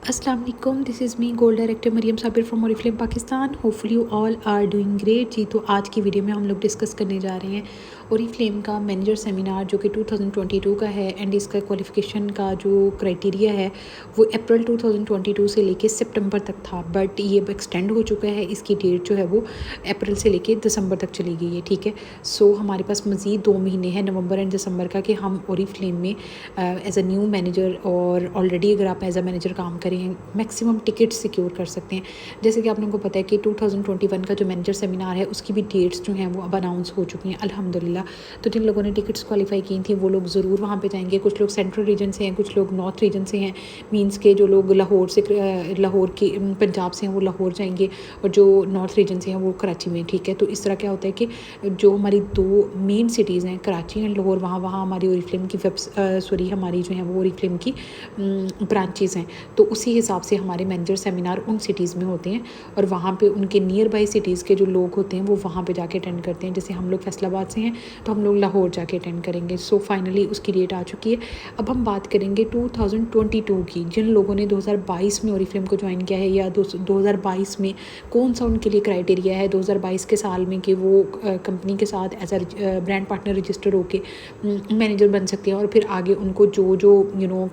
अस्सलाम वालेकुम, this is me gold director Maryam Sabir from Oriflame Pakistan. Hopefully you all are doing great जी। तो आज की वीडियो में हम लोग डिस्कस करने जा रहे हैं ओरिफ्लेम का मैनेजर सेमिनार जो कि 2022 का है एंड इसका क्वालिफ़िकेशन का जो क्राइटेरिया है वो अप्रैल 2022 से लेके सितंबर तक था, बट ये अब एक्सटेंड हो चुका है। इसकी डेट जो है वो अप्रैल से लेके दिसंबर तक चली गई है, ठीक है। सो हमारे पास मज़ीद 2 महीने हैं, नवंबर एंड दिसंबर का, कि हम ओरिफ्लेम में एज अ न्यू मैनेजर और ऑलरेडी अगर आप एज अ मैनेजर काम करें मैक्सिमम टिकट्स सिक्योर कर सकते हैं। जैसे कि आप लोगों को पता है कि 2021 का जो मैनेजर सेमिनार है उसकी भी डेट्स जो हैं वो अब अनाउंस हो चुकी हैं अल्हम्दुलिल्लाह। तो जिन लोगों ने टिकट्स क्वालिफाई की थी वो लोग ज़रूर वहाँ पे जाएंगे। कुछ लोग सेंट्रल रीजन से हैं, कुछ लोग नॉर्थ रीजन से हैं, मींस के जो लोग लाहौर के पंजाब से हैं वो लाहौर जाएंगे और जो नॉर्थ रीजन से हैं वो कराची में, ठीक है। तो इस तरह क्या होता है कि जो हमारी 2 मेन सिटीज़ हैं कराची एंड लाहौर, वहाँ हमारी ओरिफ्लेम की हमारी जो है वो ओरिफ्लेम की ब्रांचेज़ हैं। तो उसी हिसाब से हमारे मैनेजर सेमिनार उन सिटीज़ में होते हैं और वहाँ पे उनके नियर बाई सिटीज़ के जो लोग होते हैं वो वहाँ पे जाके अटेंड करते हैं। जैसे हम लोग फैसलाबाद से हैं तो हम लोग लाहौर जाके अटेंड करेंगे। सो फाइनली उसकी डेट आ चुकी है। अब हम बात करेंगे 2022 की। जिन लोगों ने 2022 में ओरिफ्लेम को ज्वाइन किया है या 2022 में कौन सा उनके लिए क्राइटेरिया है 2022 के साल में कि वो कंपनी के साथ as a brand partner register होके मैनेजर बन सकते हैं और फिर आगे उनको जो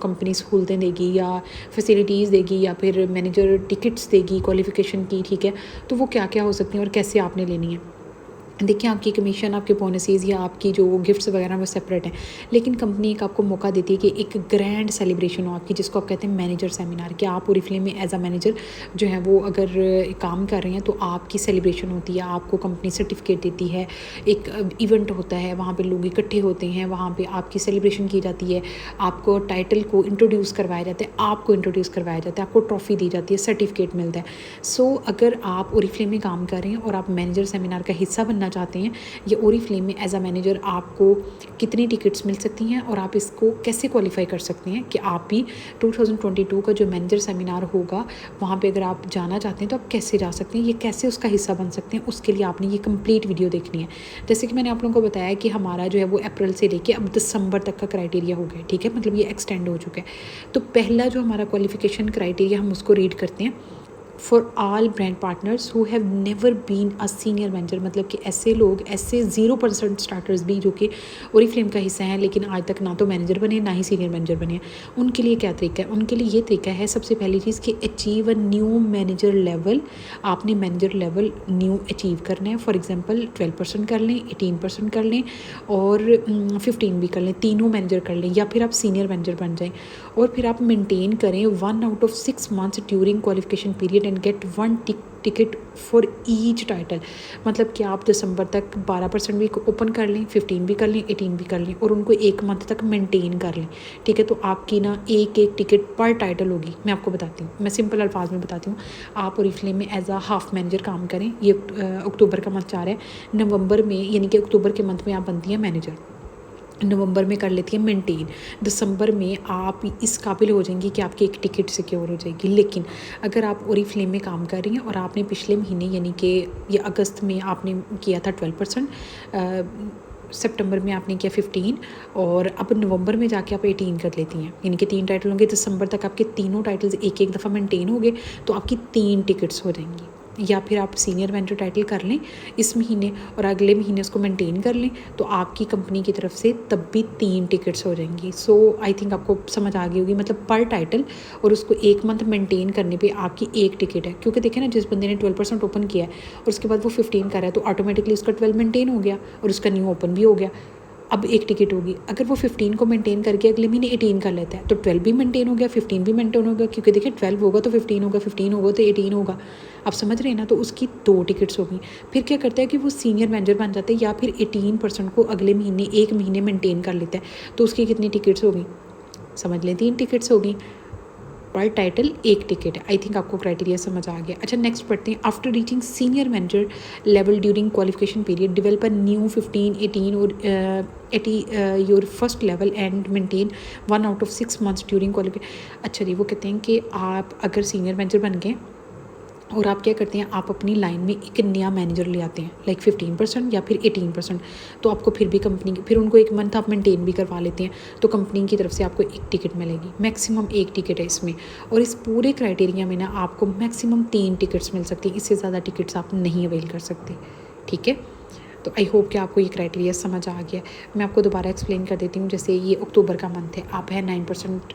कंपनी सहूलतें देगी या फैसिलिटीज़ देगी या फिर मैनेजर टिकट्स देगी क्वालिफ़िकेशन की, ठीक है। तो वो क्या क्या हो सकती हैं और कैसे आपने लेनी है। देखिए, आपकी कमीशन, आपके बोनसेस या आपकी जो गिफ्ट्स वगैरह वो सेपरेट हैं, लेकिन कंपनी एक आपको मौका देती है कि एक ग्रैंड सेलिब्रेशन हो आपकी, जिसको आप कहते हैं मैनेजर सेमिनार। कि आप ओरिफ्लेम में एज अ मैनेजर जो है वो अगर काम कर रहे हैं तो आपकी सेलिब्रेशन होती है, आपको कंपनी सर्टिफिकेट देती है, एक इवेंट होता है, वहाँ पे लोग इकट्ठे होते हैं, वहाँ पे आपकी सेलिब्रेशन की जाती है, आपको टाइटल को इंट्रोड्यूस करवाया जाता है, आपको इंट्रोड्यूस करवाया जाता है, आपको ट्रॉफ़ी दी जाती है, सर्टिफिकेट मिलता है। सो अगर आप ओरिफ्लेम में काम कर रहे हैं और आप मैनेजर सेमिनार का हिस्सा बनना चाहते हैं, ये ओरिफ्लेम में एज अ मैनेजर आपको कितनी टिकट्स मिल सकती हैं और आप इसको कैसे क्वालिफाई कर सकते हैं कि आप भी 2022 का जो मैनेजर सेमिनार होगा वहाँ पे अगर आप जाना चाहते हैं तो आप कैसे जा सकते हैं, ये कैसे उसका हिस्सा बन सकते हैं। उसके लिए आपने ये कंप्लीट वीडियो देखनी है। जैसे कि मैंने आप लोगों को बताया कि हमारा जो है वो अप्रैल से लेके अब दिसंबर तक का क्राइटेरिया हो गया, ठीक है, मतलब ये एक्सटेंड हो चुका है। तो पहला जो हमारा क्वालिफिकेशन क्राइटेरिया हम उसको रीड करते हैं। For all brand partners who have never been a senior manager, मतलब कि ऐसे लोग, ऐसे 0% स्टार्टर्स भी जो कि ओरिफ्लेम का हिस्सा हैं लेकिन आज तक ना तो मैनेजर बने ना ही सीनियर मैनेजर बने, उनके लिए क्या तरीका है। उनके लिए ये तरीका है, सबसे पहली चीज़ कि achieve a new manager level. आपने मैनेजर लेवल न्यू अचीव करना है। फॉर एग्जांपल 12% कर लें, 18% कर लें और 15 भी कर लें, तीनों मैनेजर कर लें, या फिर आप सीनियर मैनेजर बन जाएं। और फिर आप मेंटेन करें 1 out of 6 months during qualification period and get 1 ticket for each title. मतलब कि आप दिसंबर तक 12% भी ओपन कर लें, 15 भी कर लें, 18 भी कर लें और उनको 1 मंथ तक मेंटेन कर लें, ठीक है। तो आपकी ना एक टिकट पर टाइटल होगी। मैं आपको बताती हूँ, मैं सिंपल अल्फाज में बताती हूँ। आप ओरिफ्लेम में एज अ हाफ मैनेजर काम करें, ये अक्टूबर का मंथ जा रहा है, नवंबर में यानी कि अक्टूबर के मंथ में आप बनती हैं मैनेजर, नवंबर में कर लेती है मेंटेन, दिसंबर में आप इस काबिल हो जाएंगी कि आपकी एक टिकट सिक्योर हो जाएगी। लेकिन अगर आप ओरिफ्लेम में काम कर रही हैं और आपने पिछले महीने यानी कि ये अगस्त में आपने किया था 12%, सितंबर में आपने किया 15 और अब नवंबर में जाके आप 18 कर लेती हैं, यानी कि 3 टाइटल होंगे। दिसंबर तक आपके तीनों टाइटल्स एक एक दफ़ा मेंटेन हो गए तो आपकी 3 टिकट्स हो जाएंगी। या फिर आप सीनियर मैनेजर टाइटल कर लें इस महीने और अगले महीने उसको मेंटेन कर लें तो आपकी कंपनी की तरफ से तब भी 3 टिकट्स हो जाएंगी। सो आई थिंक आपको समझ आ गई होगी, मतलब पर टाइटल और उसको 1 मंथ मेंटेन करने पे आपकी 1 टिकट है। क्योंकि देखें ना, जिस बंदे ने 12% ओपन किया है और उसके बाद वो 15 कर रहा है तो ऑटोमेटिकली उसका 12 मेंटेन हो गया और उसका न्यू ओपन भी हो गया। अब 1 टिकट होगी। अगर वो 15 को मेंटेन करके अगले महीने 18 कर लेता है तो 12 भी मेंटेन हो गया, 15 भी मेंटेन हो गया, क्योंकि देखिए 12 होगा तो 15 होगा, 15 होगा तो 18 होगा। आप समझ रहे हैं ना। तो उसकी 2 टिकट्स होगी। फिर क्या करता है कि वो सीनियर मैनेजर बन जाता है या फिर 18% को अगले महीने 1 महीने मेंटेन कर लेता है तो उसकी कितनी टिकट्स होगी, समझ लें, 3 टिकट्स होगी। पर टाइटल 1 टिकट है। आई थिंक आपको क्राइटेरिया समझ आ गया। अच्छा, नेक्स्ट पढ़ते हैं। After reaching senior manager level during qualification period develop a new 15, 18 और 80 your first level and maintain 1 out of 6 months during qualification. अच्छा जी, वो कहते हैं कि आप अगर सीनियर मैनेजर बन गए और आप क्या करते हैं, आप अपनी लाइन में एक नया मैनेजर ले आते हैं, लाइक 15% या फिर 18%। तो आपको फिर भी कंपनी फिर उनको एक मंथ आप मेंटेन भी करवा लेते हैं, तो कंपनी की तरफ से आपको एक टिकट मिलेगी, मैक्सिमम एक टिकट है इसमें। और इस पूरे क्राइटेरिया में ना आपको मैक्सिमम 3 टिकट्स मिल सकती हैं, इससे ज़्यादा टिकट्स आप नहीं अवेल कर सकते। ठीक है, तो आई होप कि आपको ये क्राइटेरिया समझ आ गया। मैं आपको दोबारा एक्सप्लेन कर देती हूँ। जैसे ये अक्टूबर का मंथ है, आप है 9%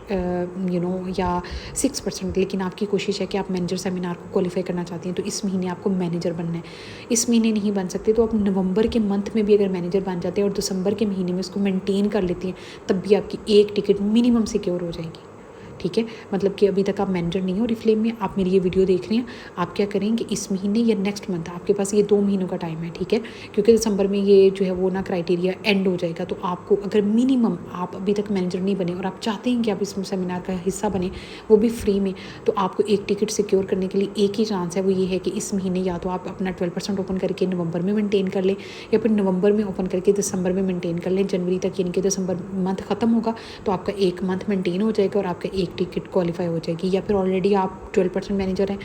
या 6%, लेकिन आपकी कोशिश है कि आप मैनेजर सेमिनार को क्वालिफाई करना चाहती हैं, तो इस महीने आपको मैनेजर बनना है। इस महीने नहीं बन सकते तो आप नवंबर के मंथ में भी अगर मैनेजर बन जाते हैं और दिसंबर के महीने में इसको मेंटेन कर लेती हैं, तब भी आपकी एक टिकट मिनिमम सिक्योर हो जाएगी। ठीक है, मतलब कि अभी तक आप मैनेजर नहीं हो रिफ्लेम में, आप मेरी ये वीडियो देख रहे हैं, आप क्या करेंगे इस महीने या नेक्स्ट मंथ, आपके पास ये 2 महीनों का टाइम है। ठीक है, क्योंकि दिसंबर में ये जो है वो ना क्राइटेरिया एंड हो जाएगा। तो आपको अगर मिनिमम आप अभी तक मैनेजर नहीं बने और आप चाहते हैं कि आप इस सेमिनार का हिस्सा बने, वो भी फ्री में, तो आपको एक टिकट सिक्योर करने के लिए एक ही चांस है, वो ये है कि इस महीने या तो आप अपना 12% ओपन करके नवंबर में मेंटेन कर लें, या फिर नवंबर में ओपन करके दिसंबर में मेंटेन कर लें जनवरी तक, यानी कि दिसंबर मंथ ख़त्म होगा तो आपका एक मंथ मेंटेन हो जाएगा और आपका एक टिकट क्वालिफाई हो जाएगी। या फिर ऑलरेडी आप 12% मैनेजर हैं,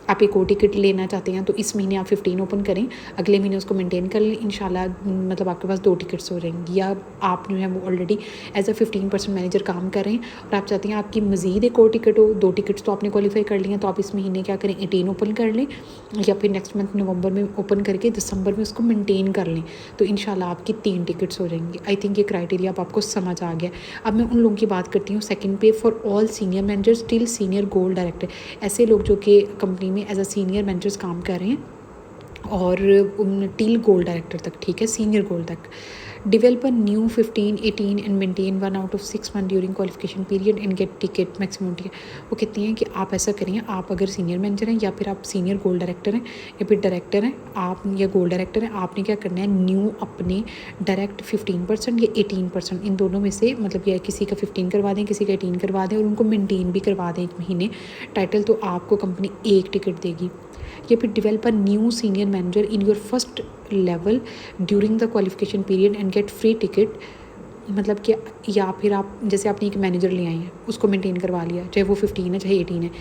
आप एक और टिकट लेना चाहते हैं, तो इस महीने आप 15 ओपन करें, अगले महीने उसको मेंटेन कर लें, इंशाल्लाह मतलब आपके पास 2 टिकट्स हो जाएंगी। या आप जो है वो ऑलरेडी एज अ 15% मैनेजर काम कर रहे हैं और आप चाहते हैं आपकी मज़ीद एक और टिकट हो, 2 टिकट्स तो आपने क्वालिफाई कर लिए हैं, तो आप इस महीने क्या करें 18 ओपन कर लें, या फिर नेक्स्ट मंथ नवंबर में ओपन करके दिसंबर में उसको मेंटेन कर लें, तो इंशाल्लाह आपकी 3 टिकट्स हो जाएंगी। आई थिंक ये क्राइटेरिया अब आपको समझ आ गया। अब मैं उन लोगों की बात करती हूँ सेकंड पे, for all senior managers till senior gold director. ऐसे लोग जो कि कंपनी में एज अ सीनियर मैनेजर्स काम कर रहे हैं और टिल गोल्ड डायरेक्टर तक, ठीक है, सीनियर गोल्ड तक। Develop a new 15, 18 and maintain 1 out of 6 month during qualification period and get ticket maximum ticket. वो कहते हैं कि आप ऐसा करिए, आप अगर सीनियर मैनेजर हैं या फिर आप सीनियर गोल्ड डायरेक्टर हैं या फिर डायरेक्टर हैं आप या गोल्ड डायरेक्टर हैं, आपने क्या करना है, न्यू अपने डायरेक्ट 15% या 18%, इन दोनों में से मतलब या किसी का 15 करवा दें, किसी का 18 करवा दें और उनको मेंटेन भी करवा दें 1 महीने टाइटल, तो आपको कंपनी 1 टिकट देगी। या फिर develop a new senior manager in your first level during the qualification period and get free ticket, मतलब कि या फिर आप जैसे आपने एक मैनेजर ले आए हैं, उसको मेंटेन करवा लिया, चाहे वो 15 है चाहे 18 है,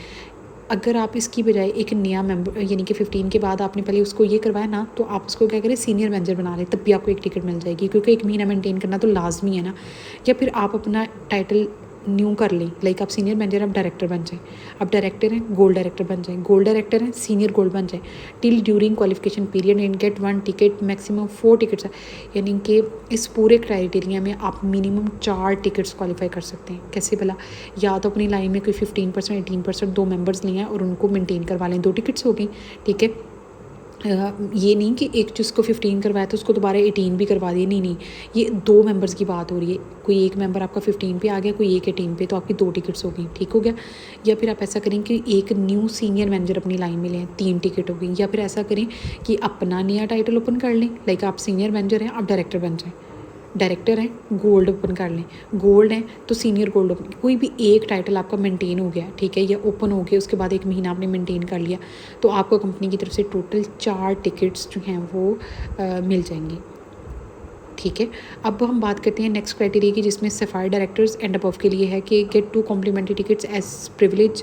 अगर आप इसकी बजाय एक नया मेंबर यानी कि 15 के बाद आपने पहले उसको ये करवाया ना, तो आप उसको क्या करें सीनियर मैनेजर बना लें, तब भी आपको एक टिकट मिल जाएगी, क्योंकि 1 महीना मेंटेन करना तो लाजमी है ना। या फिर आप अपना टाइटल न्यू कर लें, लाइक आप सीनियर मैनेजर, आप डायरेक्टर बन जाएं, आप डायरेक्टर हैं गोल्ड डायरेक्टर बन जाएं, गोल्ड डायरेक्टर हैं सीनियर गोल्ड बन जाएं, till during qualification period and get 1 ticket maximum 4 tickets. यानी कि इस पूरे क्राइटेरिया में आप मिनिमम 4 टिकट्स क्वालिफाई कर सकते हैं। कैसे भला, या तो अपनी लाइन में कोई 15%, 18%, 2 मेंबर्स लिए हैं और उनको मेंटेन करवा लें, 2 टिकट्स हो गई। ठीक है, ये नहीं कि एक जिसको 15 करवाया तो उसको दोबारा 18 भी करवा दिए, नहीं, ये 2 मेंबर्स की बात हो रही है। कोई एक मेंबर आपका 15 पे आ गया, कोई एक 18 पे, तो आपकी 2 टिकट्स हो गई, ठीक हो गया। या फिर आप ऐसा करें कि एक न्यू सीनियर मैनेजर अपनी लाइन में लें, 3 टिकट हो गई। या फिर ऐसा करें कि अपना नया टाइटल ओपन कर लें, लाइक आप सीनियर मैनेजर हैं, आप डायरेक्टर बन जाएँ, डायरेक्टर हैं गोल्ड ओपन कर लें, गोल्ड हैं तो सीनियर गोल्ड ओपन, कोई भी एक टाइटल आपका मेंटेन हो गया, ठीक है, या ओपन हो गया, उसके बाद 1 महीना आपने मेंटेन कर लिया, तो आपको कंपनी की तरफ से टोटल 4 टिकट्स जो हैं वो मिल जाएंगी। ठीक है, अब हम बात करते हैं नेक्स्ट क्राइटेरिया की, जिसमें सफ़ायर डायरेक्टर्स एंड अबव के लिए है कि get 2 complimentary tickets as privilege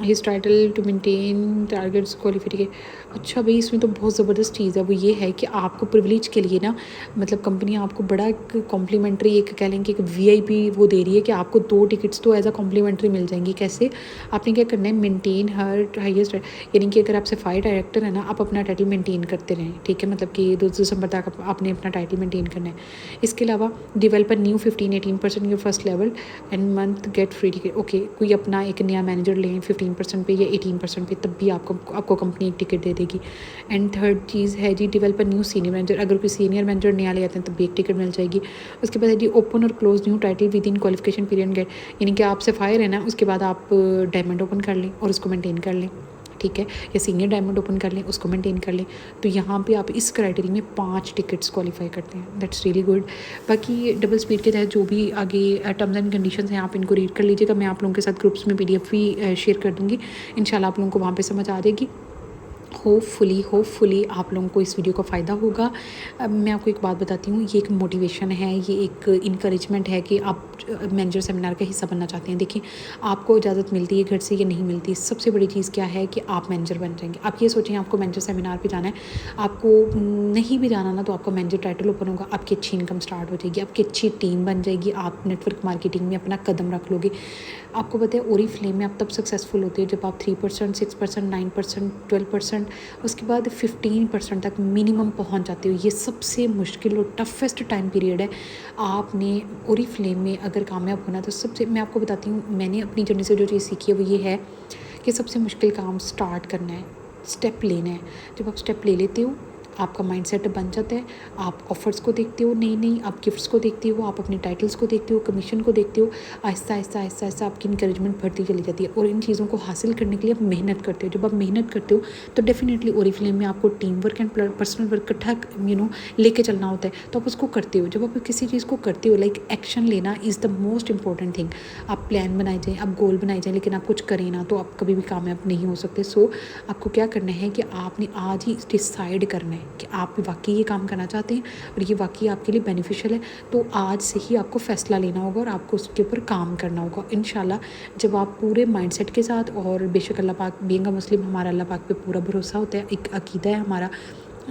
his title to maintain targets qualification. अच्छा भाई, इसमें तो बहुत ज़बरदस्त चीज़ है, वो ये है कि आपको प्रिविलेज के लिए ना, मतलब कंपनी आपको बड़ा एक कॉम्प्लीमेंट्री, एक कह लें कि एक VIP वो दे रही है कि आपको 2 टिकट्स तो एज अ कॉम्प्लीमेंट्री मिल जाएंगी। कैसे, आपने क्या करना है, मेंटेन हर हाईएस्ट, यानी कि अगर आप सफ़ायर डायरेक्टर है ना, आप अपना टाइटल मेंटेन करते रहें, ठीक है, मतलब कि 2 दिसंबर तक आपने अपना टाइटल मेंटेन करना है। इसके अलावा developer new 15-18% your first level and month get free ticket. Okay, कोई अपना एक नया मैनेजर लें 15% पे या 18% पे, तब भी आपको कंपनी एक टिकट दे देगी। एंड थर्ड चीज़ है जी, डेवलपर न्यू सीनियर मैनेजर, अगर कोई सीनियर मैनेजर नया ले आते हैं तब भी एक टिकट मिल जाएगी। उसके बाद है जी, ओपन और close new title within qualification period get, यानी कि आप सफ़ायर है ना, उसके बाद आप डायमंड ओपन कर लें और उसको मेंटेन कर लें, ठीक है, या सीनियर डायमंड ओपन कर लें, उसको मेंटेन कर लें, तो यहाँ पे आप इस क्राइटेरिया में 5 टिकट्स क्वालिफाई करते हैं। That's really good. बाकी डबल स्पीड के तहत जो भी आगे टर्म्स एंड कंडीशंस हैं, आप इनको रीड कर लीजिएगा। मैं आप लोगों के साथ ग्रुप्स में PDF भी शेयर कर दूँगी, इंशाल्लाह आप लोगों को वहाँ पे समझ आ जाएगी। होपफुली आप लोगों को इस वीडियो का फ़ायदा होगा। मैं आपको एक बात बताती हूँ, ये एक मोटिवेशन है, ये एक इनकरेजमेंट है कि आप मैनेजर सेमिनार का हिस्सा बनना चाहते हैं। देखिए, आपको इजाज़त मिलती है घर से या नहीं मिलती, सबसे बड़ी चीज़ क्या है कि आप मैनेजर बन जाएंगे। आप ये सोचें आपको मैनेजर सेमिनार पे जाना है, आपको नहीं भी जाना ना तो आपका मैनेजर टाइटल ओपन होगा, आपकी अच्छी इनकम स्टार्ट हो जाएगी, आपकी अच्छी टीम बन जाएगी, आप नेटवर्क मार्केटिंग में अपना कदम रख लोगे। आपको पता है ओरीफ्लेम में आप तब सक्सेसफुल होते हैं जब आप 3%, 6%, 9%, 12%, उसके बाद 15% तक मिनिमम पहुंच जाते हो। ये सबसे मुश्किल और टफेस्ट टाइम पीरियड है। आपने ओरीफ्लेम में अगर कामयाब होना तो सबसे, मैं आपको बताती हूँ, मैंने अपनी जर्नी से जो चीज़ सीखी है वो ये है कि सबसे मुश्किल काम स्टार्ट करना है, स्टेप लेना है। जब आप स्टेप ले लेते हो आपका माइंडसेट बन जाता है, आप ऑफ़र्स को देखते हो, नहीं आप गिफ्ट्स को देखते हो, आप अपने टाइटल्स को देखते हो, कमीशन को देखते हो, आहिस्ता आपकी इंकरेजमेंट बढ़ती चली जाती है और इन चीज़ों को हासिल करने के लिए आप मेहनत करते हो। जब आप मेहनत करते हो तो डेफिनेटली ओरीफ्लेम में आपको team work and personal work इकट्ठा लेके चलना होता है, तो आप उसको करते हो। जब आप किसी चीज़ को करते हो, लाइक एक्शन लेना is the most important thing. आप प्लान बनाए जाएँ, आप गोल बनाए जाएँ, लेकिन आप कुछ करें ना तो आप कभी भी कामयाब नहीं हो सकते। सो आपको क्या करना है कि आपने आज ही डिसाइड करना है कि आप वाकई ये काम करना चाहते हैं और ये वाकई आपके लिए बेनिफिशियल है। तो आज से ही आपको फ़ैसला लेना होगा और आपको उसके ऊपर काम करना होगा। इंशाल्लाह जब आप पूरे माइंडसेट के साथ, और बेशक अल्लाह पाक, बीइंग अ मुस्लिम हमारा अल्लाह पाक पे पूरा भरोसा होता है, एक अकीदा है हमारा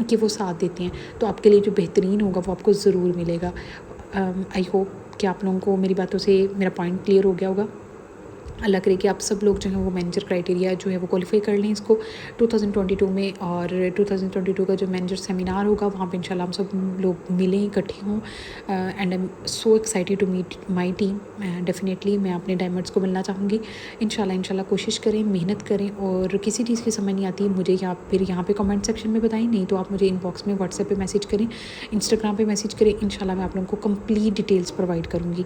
कि वो साथ देते हैं, तो आपके लिए जो बेहतरीन होगा वो आपको ज़रूर मिलेगा। आई होप कि आप लोगों को मेरी बातों से मेरा पॉइंट क्लियर हो गया होगा। अल्लाह करे कि आप सब लोग जो हैं वो मैनेजर क्राइटेरिया जो है वो क्वालिफाई कर लें इसको 2022 में, और 2022 का जो मैनेजर सेमिनार होगा वहाँ पे इंशाल्लाह हम सब लोग मिलें, इकट्ठे हों। And I am so excited to meet my team. Definitely मैं अपने डायमंड्स को मिलना चाहूँगी। इंशाल्लाह कोशिश करें, मेहनत करें, और किसी चीज़ की समझ नहीं आती मुझे फिर यहाँ पे कमेंट सेक्शन में बताएं, नहीं तो आप मुझे इनबॉक्स में व्हाट्सएप पे मैसेज करें, इंस्टाग्राम पे मैसेज करें। इंशाल्लाह मैं आप लोगों को कंप्लीट डिटेल्स प्रोवाइड करूँगी।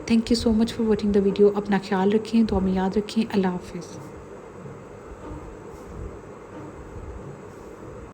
Thank you so much for watching the video. अपना ख्याल रखें, तो हमें याद रखें। अल्लाह हाफिज़।